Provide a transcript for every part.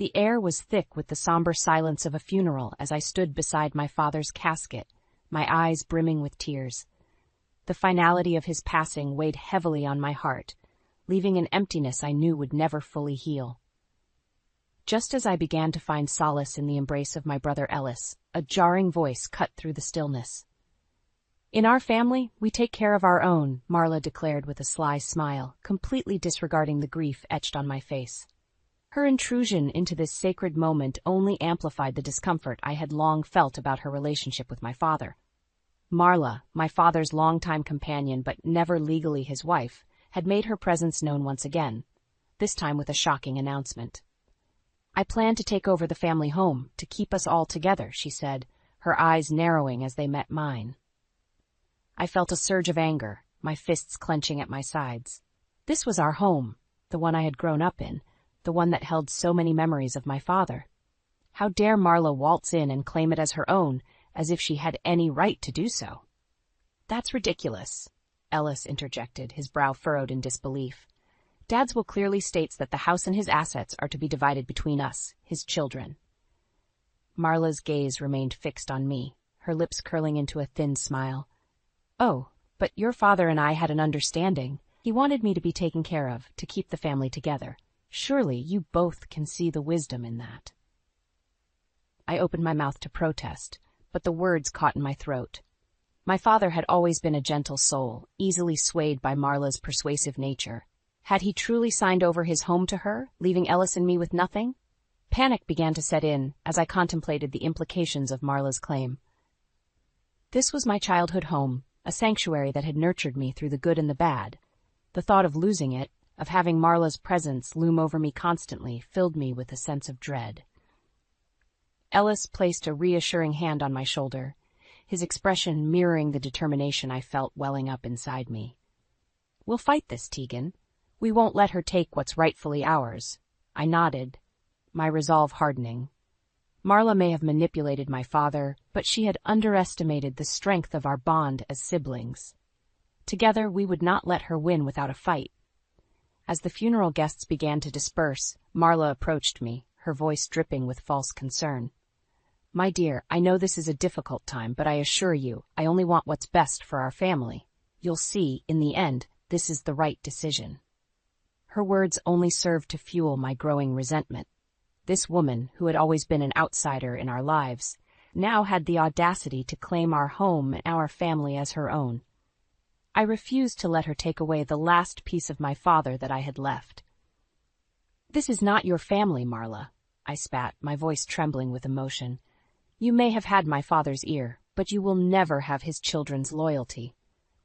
The air was thick with the somber silence of a funeral as I stood beside my father's casket, my eyes brimming with tears. The finality of his passing weighed heavily on my heart, leaving an emptiness I knew would never fully heal. Just as I began to find solace in the embrace of my brother Ellis, a jarring voice cut through the stillness. "In our family, we take care of our own," Marla declared with a sly smile, completely disregarding the grief etched on my face. Her intrusion into this sacred moment only amplified the discomfort I had long felt about her relationship with my father. Marla, my father's longtime companion but never legally his wife, had made her presence known once again, this time with a shocking announcement. "I plan to take over the family home, to keep us all together," she said, her eyes narrowing as they met mine. I felt a surge of anger, my fists clenching at my sides. This was our home, the one I had grown up in, the one that held so many memories of my father. How dare Marla waltz in and claim it as her own, as if she had any right to do so? "That's ridiculous," Ellis interjected, his brow furrowed in disbelief. "Dad's will clearly states that the house and his assets are to be divided between us, his children." Marla's gaze remained fixed on me, her lips curling into a thin smile. "Oh, but your father and I had an understanding. He wanted me to be taken care of, to keep the family together. Surely you both can see the wisdom in that." I opened my mouth to protest, but the words caught in my throat. My father had always been a gentle soul, easily swayed by Marla's persuasive nature. Had he truly signed over his home to her, leaving Ellis and me with nothing? Panic began to set in as I contemplated the implications of Marla's claim. This was my childhood home, a sanctuary that had nurtured me through the good and the bad. The thought of losing it, of having Marla's presence loom over me constantly, filled me with a sense of dread. Ellis placed a reassuring hand on my shoulder, his expression mirroring the determination I felt welling up inside me. "We'll fight this, Tegan. We won't let her take what's rightfully ours." I nodded, my resolve hardening. Marla may have manipulated my father, but she had underestimated the strength of our bond as siblings. Together, we would not let her win without a fight. As the funeral guests began to disperse, Marla approached me, her voice dripping with false concern. "My dear, I know this is a difficult time, but I assure you, I only want what's best for our family. You'll see, in the end, this is the right decision." Her words only served to fuel my growing resentment. This woman, who had always been an outsider in our lives, now had the audacity to claim our home and our family as her own. I refused to let her take away the last piece of my father that I had left. "This is not your family, Marla," I spat, my voice trembling with emotion. "You may have had my father's ear, but you will never have his children's loyalty.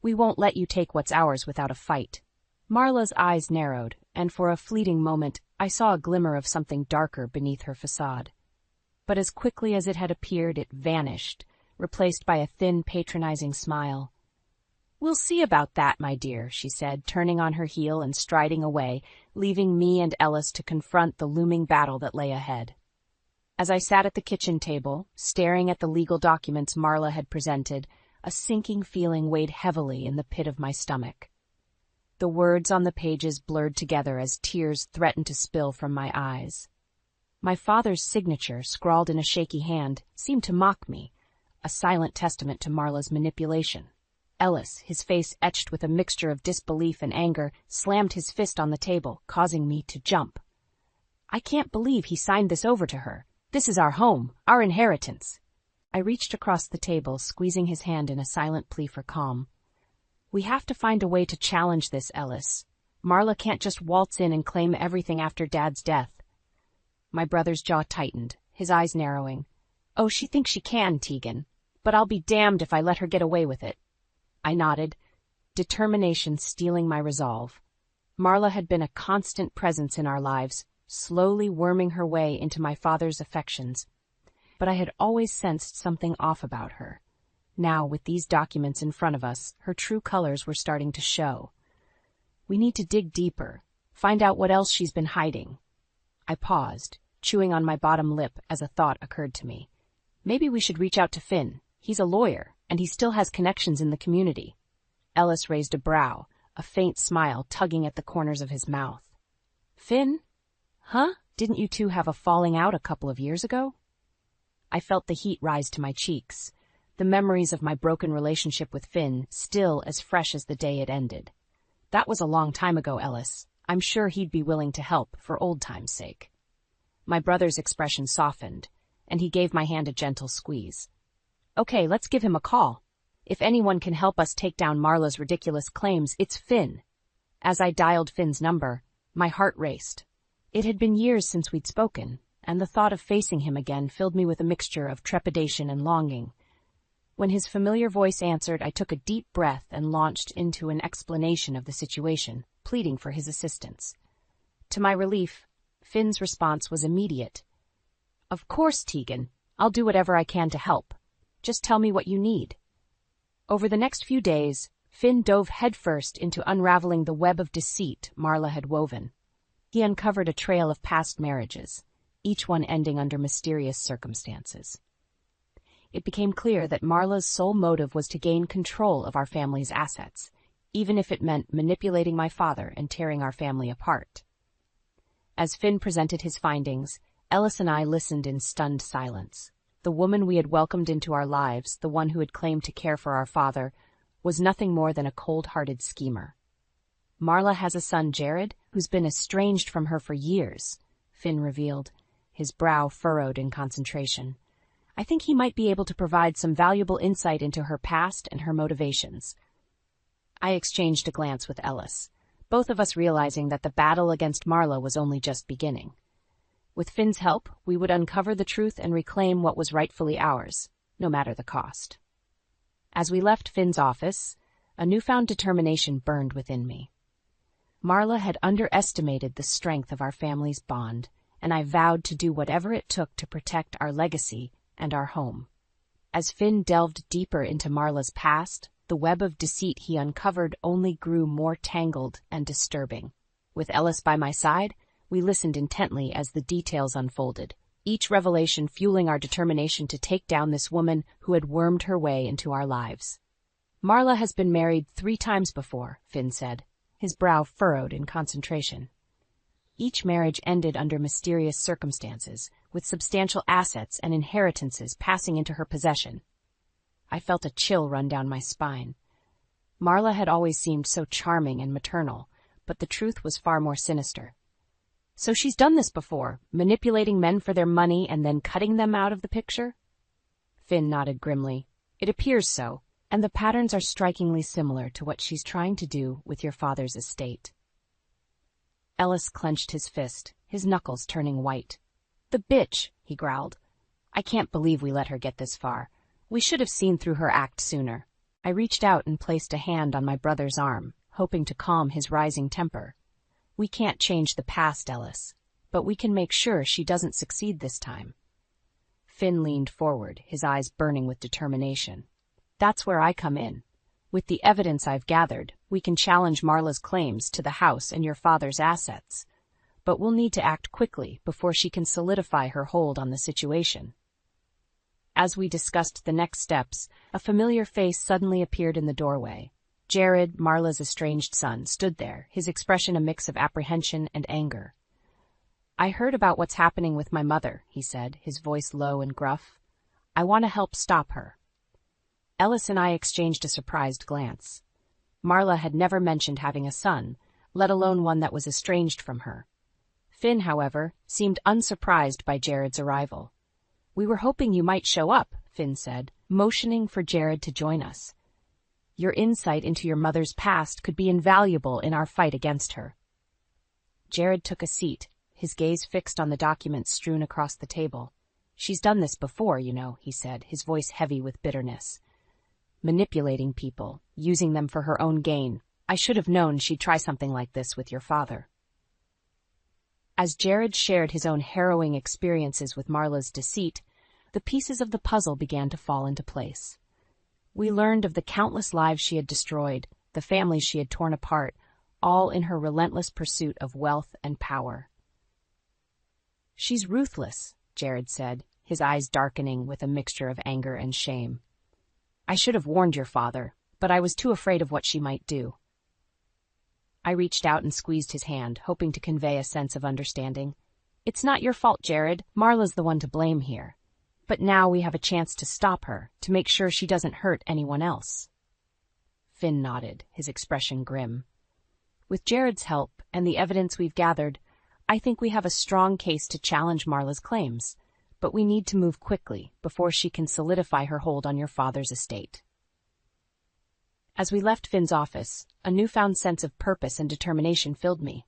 We won't let you take what's ours without a fight." Marla's eyes narrowed, and for a fleeting moment I saw a glimmer of something darker beneath her facade. But as quickly as it had appeared, it vanished, replaced by a thin, patronizing smile. "We'll see about that, my dear," she said, turning on her heel and striding away, leaving me and Ellis to confront the looming battle that lay ahead. As I sat at the kitchen table, staring at the legal documents Marla had presented, a sinking feeling weighed heavily in the pit of my stomach. The words on the pages blurred together as tears threatened to spill from my eyes. My father's signature, scrawled in a shaky hand, seemed to mock me, a silent testament to Marla's manipulation. Ellis, his face etched with a mixture of disbelief and anger, slammed his fist on the table, causing me to jump. "I can't believe he signed this over to her. This is our home, our inheritance." I reached across the table, squeezing his hand in a silent plea for calm. "We have to find a way to challenge this, Ellis. Marla can't just waltz in and claim everything after Dad's death." My brother's jaw tightened, his eyes narrowing. "Oh, she thinks she can, Tegan. But I'll be damned if I let her get away with it." I nodded, determination stealing my resolve. Marla had been a constant presence in our lives, slowly worming her way into my father's affections. But I had always sensed something off about her. Now, with these documents in front of us, her true colors were starting to show. "We need to dig deeper, find out what else she's been hiding." I paused, chewing on my bottom lip as a thought occurred to me. Maybe we should reach out to Finn. He's a lawyer, and he still has connections in the community. Ellis raised a brow, a faint smile tugging at the corners of his mouth. "Finn? Huh?" Didn't you two have a falling out a couple of years ago? I felt the heat rise to my cheeks, the memories of my broken relationship with Finn still as fresh as the day it ended. That was a long time ago, Ellis. I'm sure he'd be willing to help for old time's sake. My brother's expression softened, and he gave my hand a gentle squeeze. Okay, let's give him a call. If anyone can help us take down Marla's ridiculous claims, it's Finn. As I dialed Finn's number, my heart raced. It had been years since we'd spoken, and the thought of facing him again filled me with a mixture of trepidation and longing. When his familiar voice answered, I took a deep breath and launched into an explanation of the situation, pleading for his assistance. To my relief, Finn's response was immediate. Of course, Tegan. I'll do whatever I can to help. Just tell me what you need. Over the next few days, Finn dove headfirst into unraveling the web of deceit Marla had woven. He uncovered a trail of past marriages, each one ending under mysterious circumstances. It became clear that Marla's sole motive was to gain control of our family's assets, even if it meant manipulating my father and tearing our family apart. As Finn presented his findings, Ellis and I listened in stunned silence. The woman we had welcomed into our lives, the one who had claimed to care for our father, was nothing more than a cold-hearted schemer. Marla has a son, Jared, who's been estranged from her for years, Finn revealed, his brow furrowed in concentration. I think he might be able to provide some valuable insight into her past and her motivations. I exchanged a glance with Ellis, both of us realizing that the battle against Marla was only just beginning. With Finn's help, we would uncover the truth and reclaim what was rightfully ours, no matter the cost. As we left Finn's office, a newfound determination burned within me. Marla had underestimated the strength of our family's bond, and I vowed to do whatever it took to protect our legacy and our home. As Finn delved deeper into Marla's past, the web of deceit he uncovered only grew more tangled and disturbing. With Ellis by my side, we listened intently as the details unfolded, each revelation fueling our determination to take down this woman who had wormed her way into our lives. Marla has been married 3 times before, Finn said, his brow furrowed in concentration. Each marriage ended under mysterious circumstances, with substantial assets and inheritances passing into her possession. I felt a chill run down my spine. Marla had always seemed so charming and maternal, but the truth was far more sinister. So she's done this before, manipulating men for their money and then cutting them out of the picture? Finn nodded grimly. It appears so, and the patterns are strikingly similar to what she's trying to do with your father's estate. Ellis clenched his fist, his knuckles turning white. The bitch, he growled. I can't believe we let her get this far. We should have seen through her act sooner. I reached out and placed a hand on my brother's arm, hoping to calm his rising temper. We can't change the past, Ellis, but we can make sure she doesn't succeed this time. Finn leaned forward, his eyes burning with determination. That's where I come in. With the evidence I've gathered, we can challenge Marla's claims to the house and your father's assets. But we'll need to act quickly before she can solidify her hold on the situation. As we discussed the next steps, a familiar face suddenly appeared in the doorway. Jared, Marla's estranged son, stood there, his expression a mix of apprehension and anger. I heard about what's happening with my mother, he said, his voice low and gruff. I want to help stop her. Ellis and I exchanged a surprised glance. Marla had never mentioned having a son, let alone one that was estranged from her. Finn, however, seemed unsurprised by Jared's arrival. We were hoping you might show up, Finn said, motioning for Jared to join us. Your insight into your mother's past could be invaluable in our fight against her. Jared took a seat, his gaze fixed on the documents strewn across the table. She's done this before, you know, he said, his voice heavy with bitterness. Manipulating people, using them for her own gain. I should have known she'd try something like this with your father. As Jared shared his own harrowing experiences with Marla's deceit, the pieces of the puzzle began to fall into place. We learned of the countless lives she had destroyed, the families she had torn apart, all in her relentless pursuit of wealth and power. She's ruthless, Jared said, his eyes darkening with a mixture of anger and shame. I should have warned your father, but I was too afraid of what she might do. I reached out and squeezed his hand, hoping to convey a sense of understanding. It's not your fault, Jared. Marla's the one to blame here. But now we have a chance to stop her, to make sure she doesn't hurt anyone else. Finn nodded, his expression grim. With Jared's help and the evidence we've gathered, I think we have a strong case to challenge Marla's claims, but we need to move quickly before she can solidify her hold on your father's estate. As we left Finn's office, a newfound sense of purpose and determination filled me.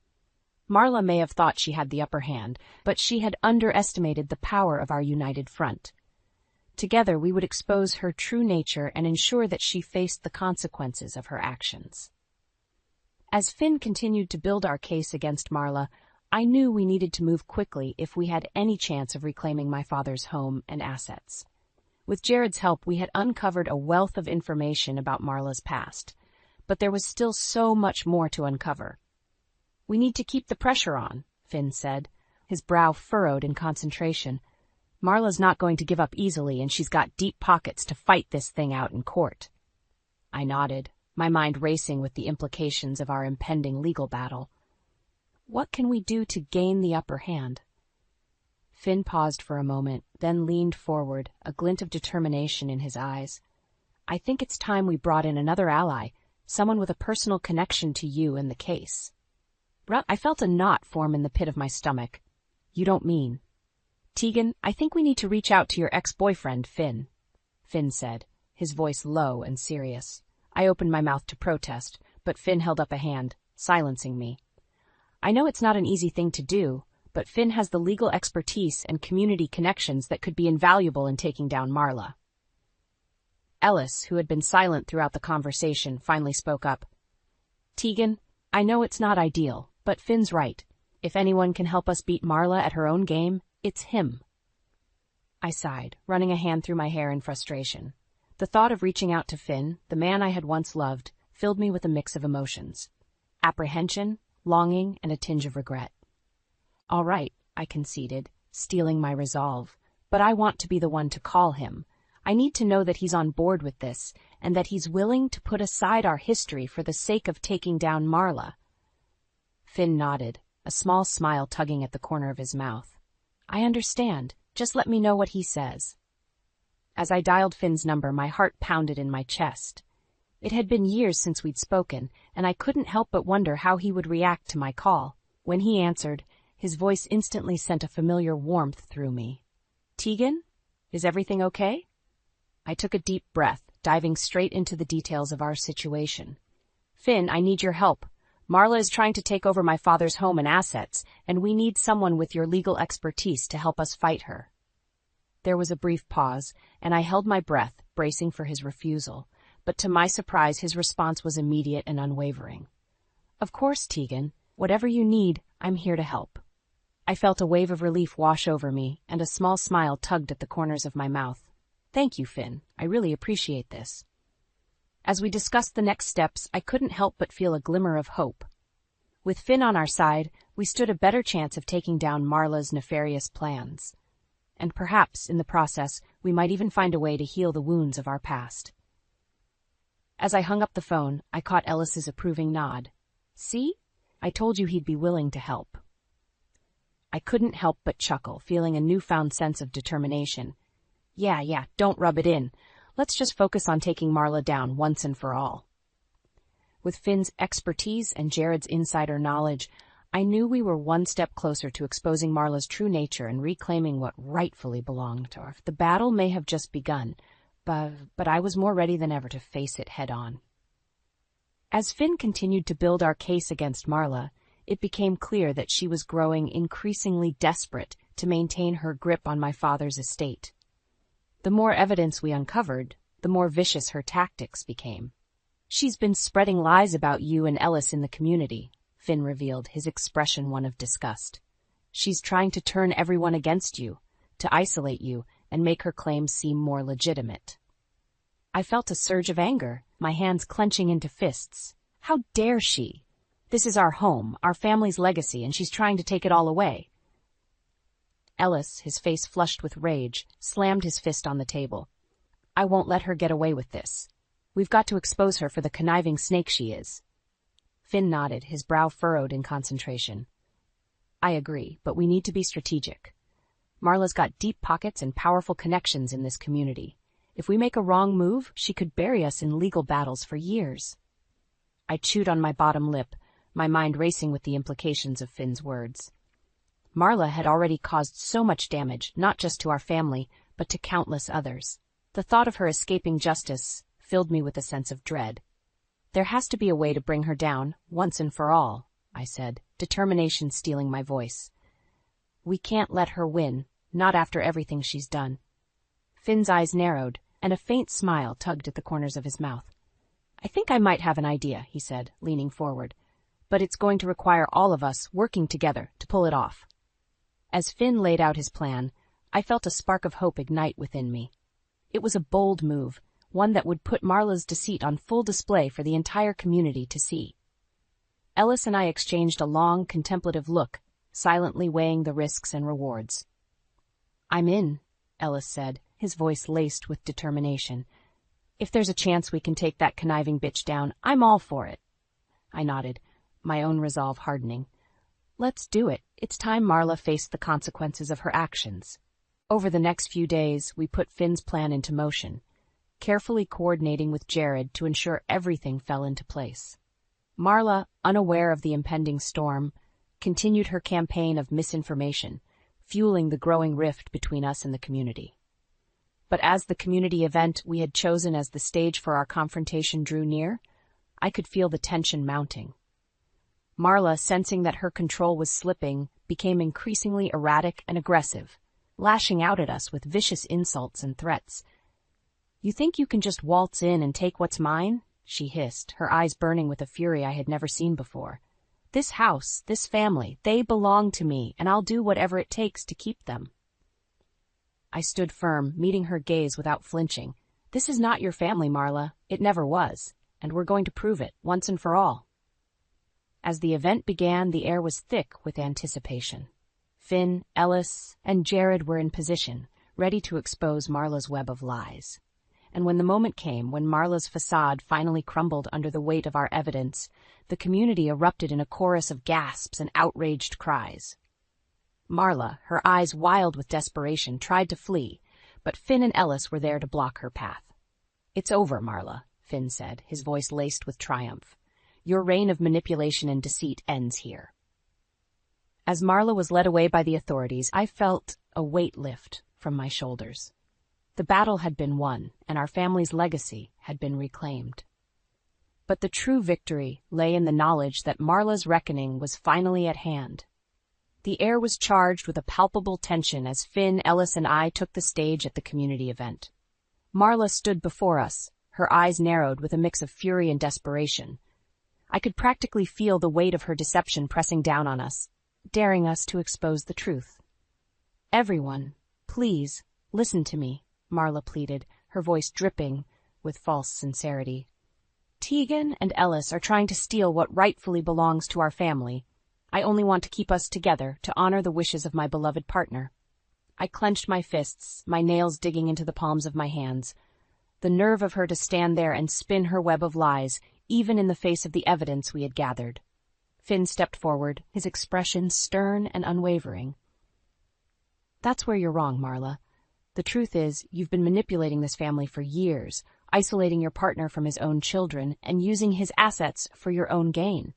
Marla may have thought she had the upper hand, but she had underestimated the power of our united front. Together we would expose her true nature and ensure that she faced the consequences of her actions. As Finn continued to build our case against Marla, I knew we needed to move quickly if we had any chance of reclaiming my father's home and assets. With Jared's help, we had uncovered a wealth of information about Marla's past, but there was still so much more to uncover. We need to keep the pressure on, Finn said, his brow furrowed in concentration. Marla's not going to give up easily, and she's got deep pockets to fight this thing out in court. I nodded, my mind racing with the implications of our impending legal battle. What can we do to gain the upper hand? Finn paused for a moment, then leaned forward, a glint of determination in his eyes. I think it's time we brought in another ally, someone with a personal connection to you and the case. I felt a knot form in the pit of my stomach. You don't mean... Tegan, I think we need to reach out to your ex-boyfriend, Finn, Finn said, his voice low and serious. I opened my mouth to protest, but Finn held up a hand, silencing me. I know it's not an easy thing to do, but Finn has the legal expertise and community connections that could be invaluable in taking down Marla. Ellis, who had been silent throughout the conversation, finally spoke up. Tegan, I know it's not ideal, but Finn's right. If anyone can help us beat Marla at her own game, it's him. I sighed, running a hand through my hair in frustration. The thought of reaching out to Finn, the man I had once loved, filled me with a mix of emotions. Apprehension, longing, and a tinge of regret. All right, I conceded, steeling my resolve, but I want to be the one to call him. I need to know that he's on board with this, and that he's willing to put aside our history for the sake of taking down Marla. Finn nodded, a small smile tugging at the corner of his mouth. I understand. Just let me know what he says. As I dialed Finn's number, my heart pounded in my chest. It had been years since we'd spoken, and I couldn't help but wonder how he would react to my call. When he answered, his voice instantly sent a familiar warmth through me. Tegan? Is everything okay? I took a deep breath, diving straight into the details of our situation. Finn, I need your help. Marla is trying to take over my father's home and assets, and we need someone with your legal expertise to help us fight her. There was a brief pause, and I held my breath, bracing for his refusal, but to my surprise his response was immediate and unwavering. Of course, Tegan. Whatever you need, I'm here to help. I felt a wave of relief wash over me, and a small smile tugged at the corners of my mouth. Thank you, Finn. I really appreciate this. As we discussed the next steps, I couldn't help but feel a glimmer of hope. With Finn on our side, we stood a better chance of taking down Marla's nefarious plans. And perhaps, in the process, we might even find a way to heal the wounds of our past. As I hung up the phone, I caught Ellis's approving nod. See? I told you he'd be willing to help. I couldn't help but chuckle, feeling a newfound sense of determination. Yeah, don't rub it in. Let's just focus on taking Marla down once and for all. With Finn's expertise and Jared's insider knowledge, I knew we were one step closer to exposing Marla's true nature and reclaiming what rightfully belonged to her. The battle may have just begun, but I was more ready than ever to face it head on. As Finn continued to build our case against Marla, it became clear that she was growing increasingly desperate to maintain her grip on my father's estate. The more evidence we uncovered, the more vicious her tactics became. She's been spreading lies about you and Ellis in the community, Finn revealed, his expression one of disgust. She's trying to turn everyone against you, to isolate you, and make her claims seem more legitimate. I felt a surge of anger, my hands clenching into fists. How dare she? This is our home, our family's legacy, and she's trying to take it all away. Ellis, his face flushed with rage, slammed his fist on the table. I won't let her get away with this. We've got to expose her for the conniving snake she is. Finn nodded, his brow furrowed in concentration. I agree, but we need to be strategic. Marla's got deep pockets and powerful connections in this community. If we make a wrong move, she could bury us in legal battles for years. I chewed on my bottom lip, my mind racing with the implications of Finn's words. Marla had already caused so much damage, not just to our family, but to countless others. The thought of her escaping justice filled me with a sense of dread. There has to be a way to bring her down, once and for all, I said, determination stealing my voice. We can't let her win, not after everything she's done. Finn's eyes narrowed, and a faint smile tugged at the corners of his mouth. I think I might have an idea, he said, leaning forward. But it's going to require all of us working together to pull it off. As Finn laid out his plan, I felt a spark of hope ignite within me. It was a bold move, one that would put Marla's deceit on full display for the entire community to see. Ellis and I exchanged a long, contemplative look, silently weighing the risks and rewards. I'm in, Ellis said, his voice laced with determination. If there's a chance we can take that conniving bitch down, I'm all for it. I nodded, my own resolve hardening. Let's do it. It's time Marla faced the consequences of her actions. Over the next few days, we put Finn's plan into motion, carefully coordinating with Jared to ensure everything fell into place. Marla, unaware of the impending storm, continued her campaign of misinformation, fueling the growing rift between us and the community. But as the community event we had chosen as the stage for our confrontation drew near, I could feel the tension mounting. Marla, sensing that her control was slipping, became increasingly erratic and aggressive, lashing out at us with vicious insults and threats. You think you can just waltz in and take what's mine? She hissed, her eyes burning with a fury I had never seen before. This house, this family, they belong to me, and I'll do whatever it takes to keep them. I stood firm, meeting her gaze without flinching. This is not your family, Marla. It never was, and we're going to prove it, once and for all. As the event began, the air was thick with anticipation. Finn, Ellis, and Jared were in position, ready to expose Marla's web of lies. And when the moment came, when Marla's facade finally crumbled under the weight of our evidence, the community erupted in a chorus of gasps and outraged cries. Marla, her eyes wild with desperation, tried to flee, but Finn and Ellis were there to block her path. It's over, Marla, Finn said, his voice laced with triumph. Your reign of manipulation and deceit ends here. As Marla was led away by the authorities, I felt a weight lift from my shoulders. The battle had been won, and our family's legacy had been reclaimed. But the true victory lay in the knowledge that Marla's reckoning was finally at hand. The air was charged with a palpable tension as Finn, Ellis, and I took the stage at the community event. Marla stood before us, her eyes narrowed with a mix of fury and desperation. I could practically feel the weight of her deception pressing down on us, daring us to expose the truth. Everyone, please, listen to me, Marla pleaded, her voice dripping with false sincerity. Tegan and Ellis are trying to steal what rightfully belongs to our family. I only want to keep us together to honor the wishes of my beloved partner. I clenched my fists, my nails digging into the palms of my hands. The nerve of her to stand there and spin her web of lies, even in the face of the evidence we had gathered. Finn stepped forward, his expression stern and unwavering. That's where you're wrong, Marla. The truth is, you've been manipulating this family for years, isolating your partner from his own children and using his assets for your own gain.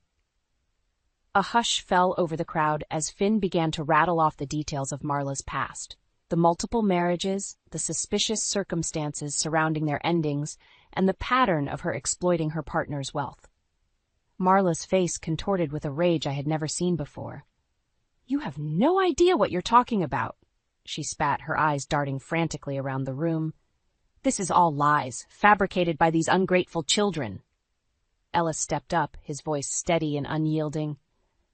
A hush fell over the crowd as Finn began to rattle off the details of Marla's past. The multiple marriages, the suspicious circumstances surrounding their endings, and the pattern of her exploiting her partner's wealth. Marla's face contorted with a rage I had never seen before. You have no idea what you're talking about, she spat, her eyes darting frantically around the room. This is all lies, fabricated by these ungrateful children. Ellis stepped up, his voice steady and unyielding.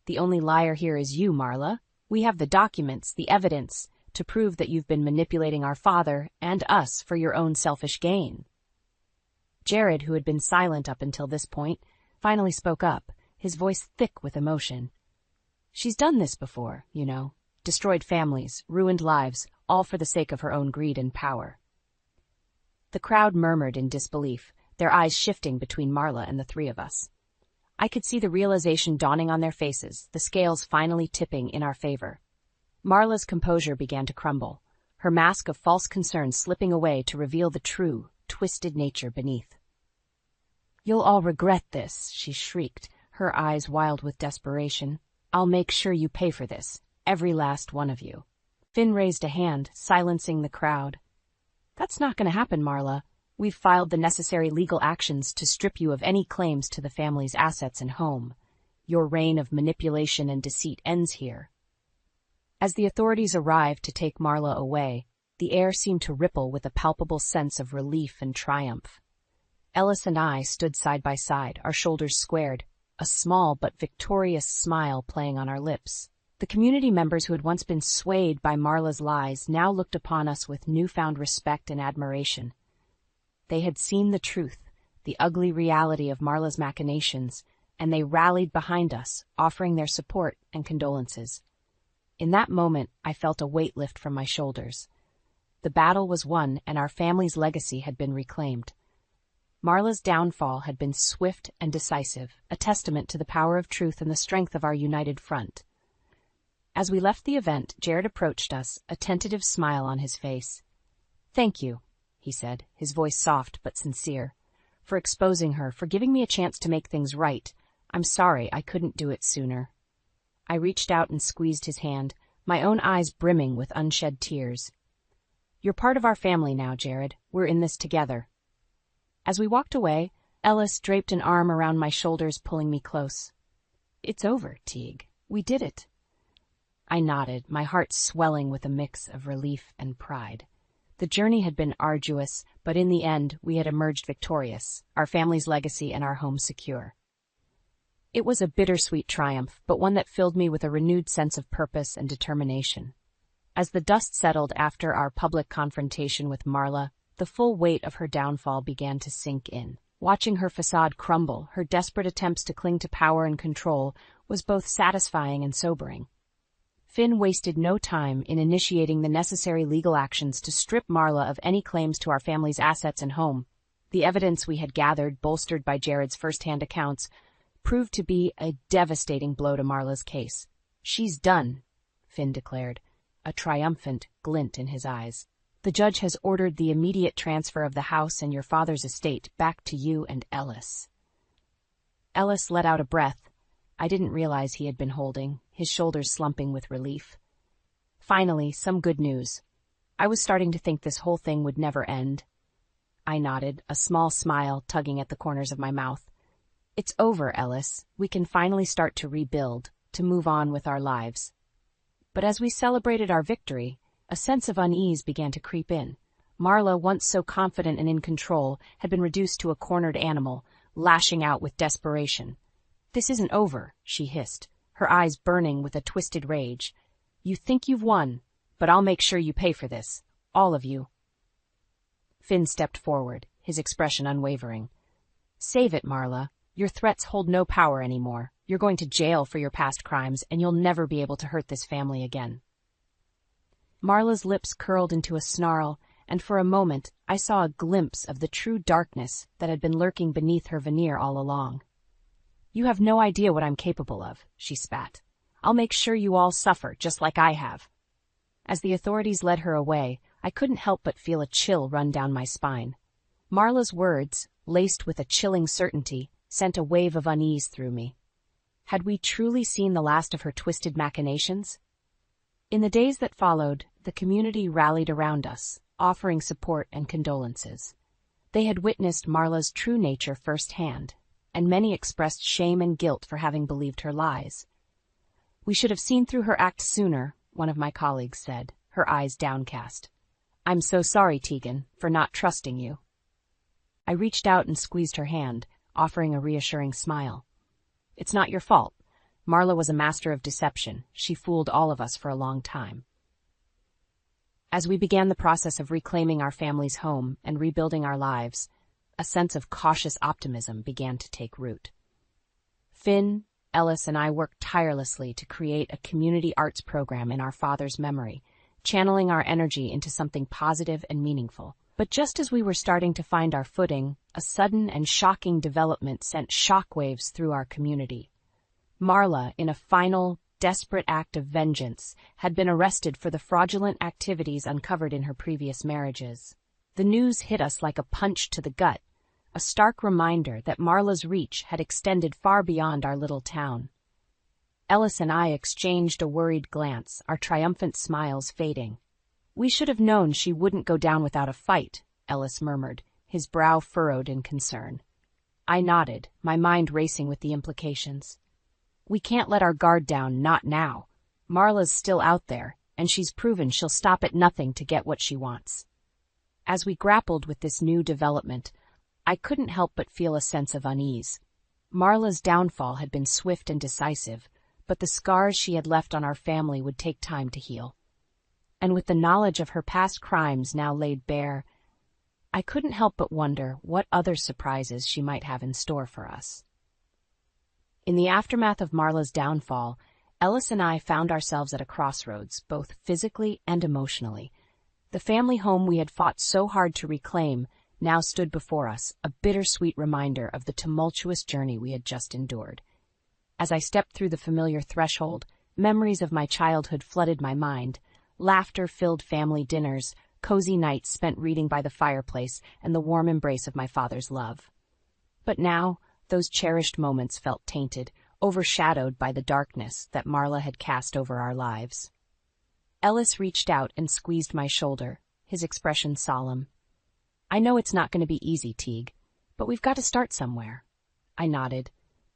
The only liar here is you, Marla. We have the documents, the evidence, to prove that you've been manipulating our father and us for your own selfish gain. Jared, who had been silent up until this point, finally spoke up, his voice thick with emotion. She's done this before, you know. Destroyed families, ruined lives, all for the sake of her own greed and power. The crowd murmured in disbelief, their eyes shifting between Marla and the three of us. I could see the realization dawning on their faces, the scales finally tipping in our favor. Marla's composure began to crumble, her mask of false concern slipping away to reveal the true, twisted nature beneath. "You'll all regret this," she shrieked, her eyes wild with desperation. "I'll make sure you pay for this, every last one of you." Finn raised a hand, silencing the crowd. "That's not going to happen, Marla. We've filed the necessary legal actions to strip you of any claims to the family's assets and home. Your reign of manipulation and deceit ends here." As the authorities arrived to take Marla away, the air seemed to ripple with a palpable sense of relief and triumph. Ellis and I stood side by side, our shoulders squared, a small but victorious smile playing on our lips. The community members who had once been swayed by Marla's lies now looked upon us with newfound respect and admiration. They had seen the truth, the ugly reality of Marla's machinations, and they rallied behind us, offering their support and condolences. In that moment, I felt a weight lift from my shoulders. The battle was won, and our family's legacy had been reclaimed. Marla's downfall had been swift and decisive, a testament to the power of truth and the strength of our united front. As we left the event, Jared approached us, a tentative smile on his face. "Thank you," he said, his voice soft but sincere, "for exposing her, for giving me a chance to make things right. I'm sorry I couldn't do it sooner." I reached out and squeezed his hand, my own eyes brimming with unshed tears. "You're part of our family now, Jared. We're in this together." As we walked away, Ellis draped an arm around my shoulders, pulling me close. "It's over, Teague. We did it." I nodded, my heart swelling with a mix of relief and pride. The journey had been arduous, but in the end, we had emerged victorious, our family's legacy and our home secure. It was a bittersweet triumph, but one that filled me with a renewed sense of purpose and determination. As the dust settled after our public confrontation with Marla, the full weight of her downfall began to sink in. Watching her facade crumble, her desperate attempts to cling to power and control, was both satisfying and sobering. Finn wasted no time in initiating the necessary legal actions to strip Marla of any claims to our family's assets and home. The evidence we had gathered, bolstered by Jared's first-hand accounts, proved to be a devastating blow to Marla's case. "She's done," Finn declared, a triumphant glint in his eyes. "The judge has ordered the immediate transfer of the house and your father's estate back to you and Ellis." Ellis let out a breath I didn't realize he had been holding, his shoulders slumping with relief. "Finally, some good news. I was starting to think this whole thing would never end." I nodded, a small smile tugging at the corners of my mouth. "It's over, Ellis. We can finally start to rebuild, to move on with our lives." But as we celebrated our victory, a sense of unease began to creep in. Marla, once so confident and in control, had been reduced to a cornered animal, lashing out with desperation. "This isn't over," she hissed, her eyes burning with a twisted rage. "You think you've won, but I'll make sure you pay for this. All of you." Finn stepped forward, his expression unwavering. "Save it, Marla. Your threats hold no power anymore. You're going to jail for your past crimes, and you'll never be able to hurt this family again." Marla's lips curled into a snarl, and for a moment I saw a glimpse of the true darkness that had been lurking beneath her veneer all along. "You have no idea what I'm capable of," she spat. "I'll make sure you all suffer, just like I have." As the authorities led her away, I couldn't help but feel a chill run down my spine. Marla's words, laced with a chilling certainty, sent a wave of unease through me. Had we truly seen the last of her twisted machinations? In the days that followed, the community rallied around us, offering support and condolences. They had witnessed Marla's true nature firsthand, and many expressed shame and guilt for having believed her lies. "We should have seen through her act sooner," one of my colleagues said, her eyes downcast. "I'm so sorry, Tegan, for not trusting you." I reached out and squeezed her hand, offering a reassuring smile. "It's not your fault. Marla was a master of deception. She fooled all of us for a long time." As we began the process of reclaiming our family's home and rebuilding our lives, a sense of cautious optimism began to take root. Finn, Ellis, and I worked tirelessly to create a community arts program in our father's memory, channeling our energy into something positive and meaningful. But just as we were starting to find our footing, a sudden and shocking development sent shockwaves through our community. Marla, in a final, desperate act of vengeance, had been arrested for the fraudulent activities uncovered in her previous marriages. The news hit us like a punch to the gut, a stark reminder that Marla's reach had extended far beyond our little town. Ellis and I exchanged a worried glance, our triumphant smiles fading. "We should have known she wouldn't go down without a fight," Ellis murmured, his brow furrowed in concern. I nodded, my mind racing with the implications. "We can't let our guard down, not now. Marla's still out there, and she's proven she'll stop at nothing to get what she wants." As we grappled with this new development, I couldn't help but feel a sense of unease. Marla's downfall had been swift and decisive, but the scars she had left on our family would take time to heal. And with the knowledge of her past crimes now laid bare, I couldn't help but wonder what other surprises she might have in store for us. In the aftermath of Marla's downfall, Ellis and I found ourselves at a crossroads, both physically and emotionally. The family home we had fought so hard to reclaim now stood before us, a bittersweet reminder of the tumultuous journey we had just endured. As I stepped through the familiar threshold, memories of my childhood flooded my mind. Laughter-filled family dinners, cozy nights spent reading by the fireplace, and the warm embrace of my father's love. But now, those cherished moments felt tainted, overshadowed by the darkness that Marla had cast over our lives. Ellis reached out and squeezed my shoulder, his expression solemn. "I know it's not going to be easy, Teague, but we've got to start somewhere." I nodded,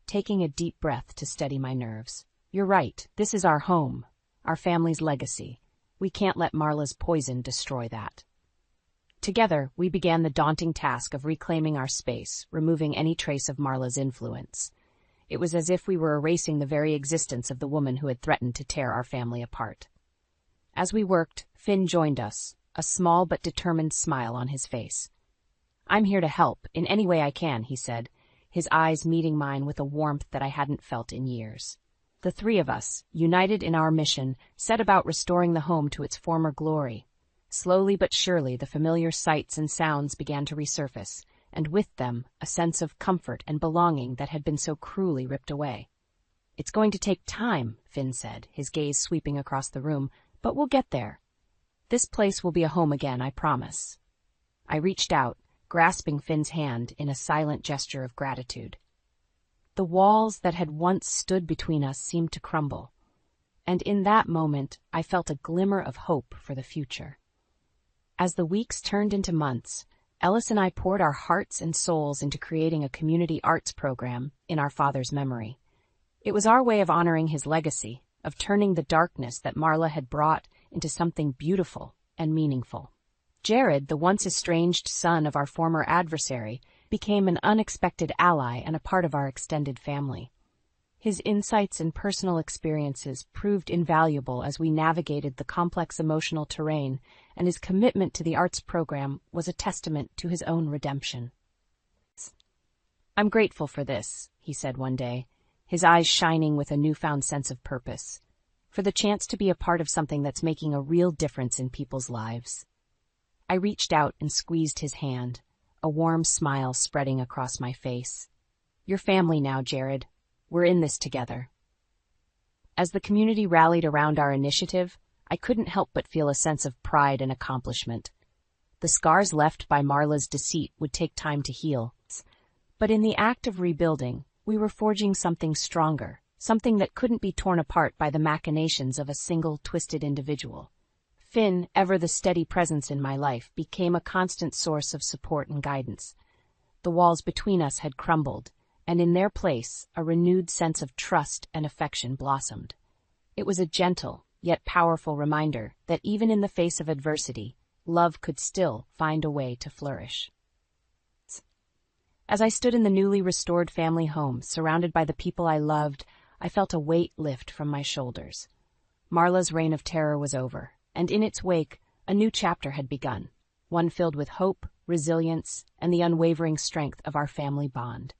taking a deep breath to steady my nerves. "You're right, this is our home, our family's legacy. We can't let Marla's poison destroy that." Together, we began the daunting task of reclaiming our space, removing any trace of Marla's influence. It was as if we were erasing the very existence of the woman who had threatened to tear our family apart. As we worked, Finn joined us, a small but determined smile on his face. "I'm here to help, in any way I can," he said, his eyes meeting mine with a warmth that I hadn't felt in years. The three of us, united in our mission, set about restoring the home to its former glory. Slowly but surely, the familiar sights and sounds began to resurface, and with them, a sense of comfort and belonging that had been so cruelly ripped away. "It's going to take time," Finn said, his gaze sweeping across the room, "but we'll get there. This place will be a home again, I promise." I reached out, grasping Finn's hand in a silent gesture of gratitude. The walls that had once stood between us seemed to crumble, and in that moment I felt a glimmer of hope for the future. As the weeks turned into months, Ellis and I poured our hearts and souls into creating a community arts program in our father's memory. It was our way of honoring his legacy, of turning the darkness that Marla had brought into something beautiful and meaningful. Jared, the once estranged son of our former adversary, became an unexpected ally and a part of our extended family. His insights and personal experiences proved invaluable as we navigated the complex emotional terrain, and his commitment to the arts program was a testament to his own redemption. "I'm grateful for this," he said one day, his eyes shining with a newfound sense of purpose, "for the chance to be a part of something that's making a real difference in people's lives." I reached out and squeezed his hand, a warm smile spreading across my face. "You're family now, Jared. We're in this together." As the community rallied around our initiative, I couldn't help but feel a sense of pride and accomplishment. The scars left by Marla's deceit would take time to heal, but in the act of rebuilding, we were forging something stronger, something that couldn't be torn apart by the machinations of a single twisted individual. Finn, ever the steady presence in my life, became a constant source of support and guidance. The walls between us had crumbled, and in their place, a renewed sense of trust and affection blossomed. It was a gentle, yet powerful reminder that even in the face of adversity, love could still find a way to flourish. As I stood in the newly restored family home, surrounded by the people I loved, I felt a weight lift from my shoulders. Marla's reign of terror was over, and in its wake, a new chapter had begun, one filled with hope, resilience, and the unwavering strength of our family bond.